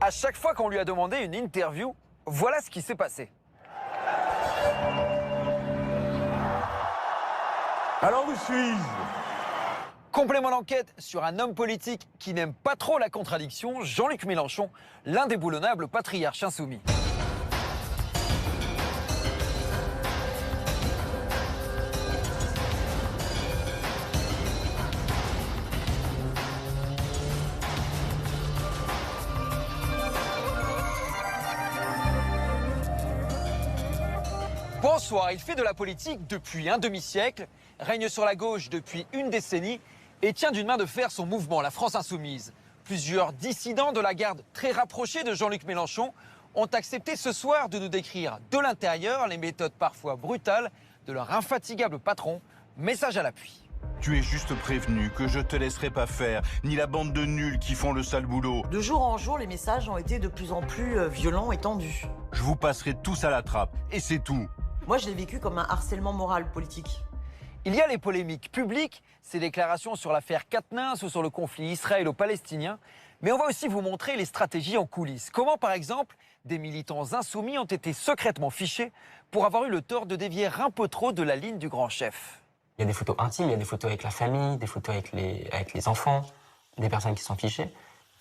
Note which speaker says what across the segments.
Speaker 1: À chaque fois qu'on lui a demandé une interview, voilà ce qui s'est passé.
Speaker 2: Alors où suis-je?
Speaker 1: Complément d'enquête sur un homme politique qui n'aime pas trop la contradiction, Jean-Luc Mélenchon, l'indéboulonnable patriarche insoumis. Bonsoir, il fait de la politique depuis un demi-siècle, règne sur la gauche depuis une décennie et tient d'une main de fer son mouvement, la France Insoumise. Plusieurs dissidents de la garde très rapprochée de Jean-Luc Mélenchon ont accepté ce soir de nous décrire de l'intérieur les méthodes parfois brutales de leur infatigable patron. Message à l'appui.
Speaker 2: Tu es juste prévenu que je te laisserai pas faire, ni la bande de nuls qui font le sale boulot.
Speaker 3: De jour en jour, les messages ont été de plus en plus violents et tendus.
Speaker 2: Je vous passerai tous à la trappe, et c'est tout.
Speaker 3: Moi, je l'ai vécu comme un harcèlement moral politique.
Speaker 1: Il y a les polémiques publiques, ces déclarations sur l'affaire Quatennens ou sur le conflit israélo-palestinien, mais on va aussi vous montrer les stratégies en coulisses. Comment, par exemple, des militants insoumis ont été secrètement fichés pour avoir eu le tort de dévier un peu trop de la ligne du grand chef.
Speaker 4: Il y a des photos intimes, il y a des photos avec la famille, des photos avec les enfants, des personnes qui sont fichées.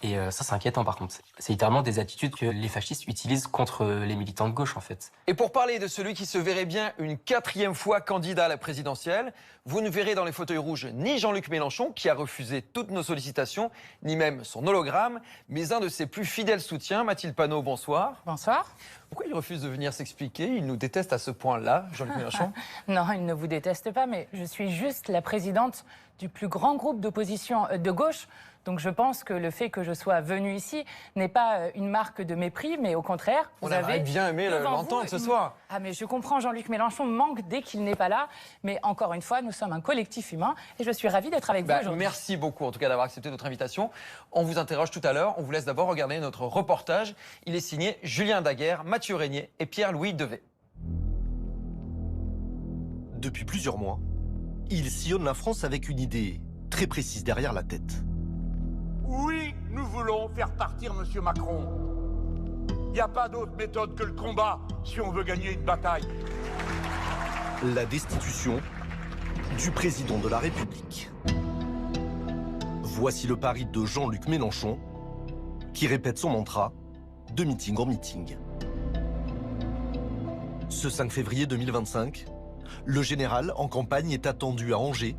Speaker 4: Et ça, c'est inquiétant par contre. C'est littéralement des attitudes que les fascistes utilisent contre les militants de gauche en fait.
Speaker 1: Et pour parler de celui qui se verrait bien une 4e fois candidat à la présidentielle, vous ne verrez dans les fauteuils rouges ni Jean-Luc Mélenchon, qui a refusé toutes nos sollicitations, ni même son hologramme, mais un de ses plus fidèles soutiens, Mathilde Panot, bonsoir.
Speaker 5: Bonsoir.
Speaker 1: Pourquoi il refuse de venir s'expliquer? Il nous déteste à ce point-là, Jean-Luc Mélenchon.
Speaker 5: Non, il ne vous déteste pas, mais je suis juste la présidente du plus grand groupe d'opposition de gauche. Donc je pense que le fait que je sois venue ici n'est pas une marque de mépris, mais au contraire,
Speaker 1: On aurait bien aimé l'entendre ce soir.
Speaker 5: Ah mais je comprends, Jean-Luc Mélenchon manque dès qu'il n'est pas là. Mais encore une fois, nous sommes un collectif humain et je suis ravie d'être avec vous aujourd'hui.
Speaker 1: Merci beaucoup en tout cas d'avoir accepté notre invitation. On vous interroge tout à l'heure. On vous laisse d'abord regarder notre reportage. Il est signé Julien Daguerre, Mathieu Régnier et Pierre-Louis Devet.
Speaker 6: Depuis plusieurs mois, il sillonne la France avec une idée très précise derrière la tête.
Speaker 7: Oui, nous voulons faire partir M. Macron. Il n'y a pas d'autre méthode que le combat si on veut gagner une bataille.
Speaker 6: La destitution du président de la République. Voici le pari de Jean-Luc Mélenchon, qui répète son mantra de meeting en meeting. Ce 5 février 2025, le général en campagne est attendu à Angers.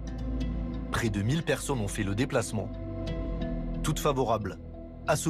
Speaker 6: Près de 1000 personnes ont fait le déplacement, toutes favorables à ce